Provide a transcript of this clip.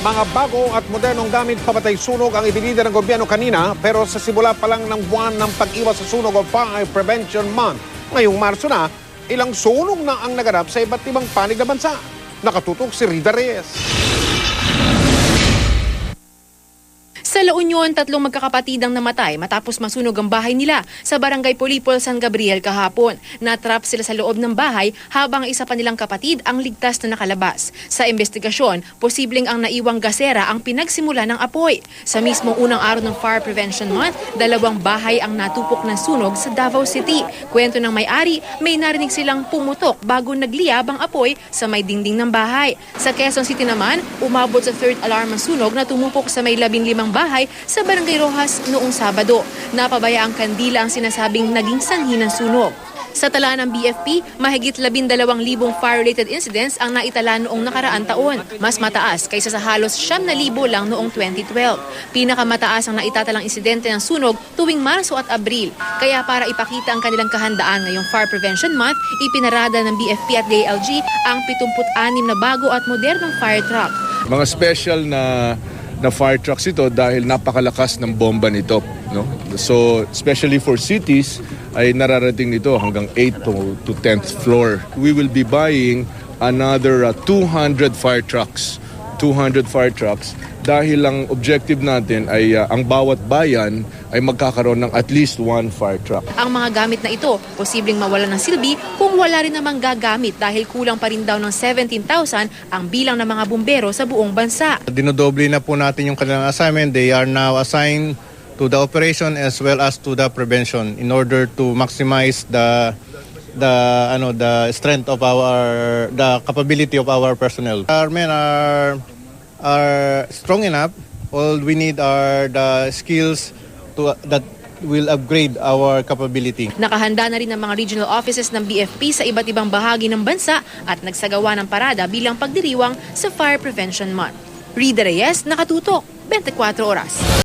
Mga bago at modernong gamit pamatay sunog ang ibinida ng gobyerno kanina, pero sa simula pa lang ng buwan ng pag-iwas sa sunog o Fire Prevention Month. Ngayong Marso na, ilang sunog na ang naganap sa iba't ibang panig na bansa. Nakatutok si Rida Reyes. Sa La Union, 3 magkakapatid ang namatay matapos masunog ang bahay nila sa Barangay Polipol, San Gabriel kahapon. Natrap sila sa loob ng bahay habang isa pa nilang kapatid ang ligtas na nakalabas. Sa investigasyon, posibleng ang naiwang gasera ang pinagsimula ng apoy. Sa mismong unang araw ng Fire Prevention Month, 2 bahay ang natupok ng sunog sa Davao City. Kwento ng may-ari, may narinig silang pumutok bago nagliyab ang apoy sa may dingding ng bahay. Sa Quezon City naman, umabot sa 3rd alarm ang sunog na tumupok sa may 15 bahay sa Barangay Rojas noong Sabado. Napabaya ang kandila ang sinasabing naging sanhi ng sunog. Sa tala ng BFP, mahigit 12,000 fire-related incidents ang naitala noong nakaraang taon. Mas mataas kaysa sa halos 9,000 lang noong 2012. Pinakamataas ang naitatalang insidente ng sunog tuwing Marso at Abril. Kaya para ipakita ang kanilang kahandaan ngayong Fire Prevention Month, ipinarada ng BFP at DILG ang 76 na bago at modernong fire truck. Mga special na fire trucks ito dahil napakalakas ng bomba nito, no? So especially for cities ay nararating nito hanggang 8th to 10th floor. We will be buying another 200 fire trucks. 200 fire trucks dahil ang objective natin ay ang bawat bayan ay magkakaroon ng at least 1 fire truck. Ang mga gamit na ito, posibleng mawalan ng silbi kung wala rin namang gagamit dahil kulang pa rin daw ng 17,000 ang bilang ng mga bumbero sa buong bansa. Dinodoble na po natin yung kanilang assignment. They are now assigned to the operation as well as to the prevention in order to maximize the strength of the capability of our personnel. Our men are strong enough. All we need are the skills that will upgrade our capability. Nakahanda na rin ang mga regional offices ng BFP sa iba't ibang bahagi ng bansa at nagsagawa ng parada bilang pagdiriwang sa Fire Prevention Month. Rida Reyes, Nakatutok, 24 Oras.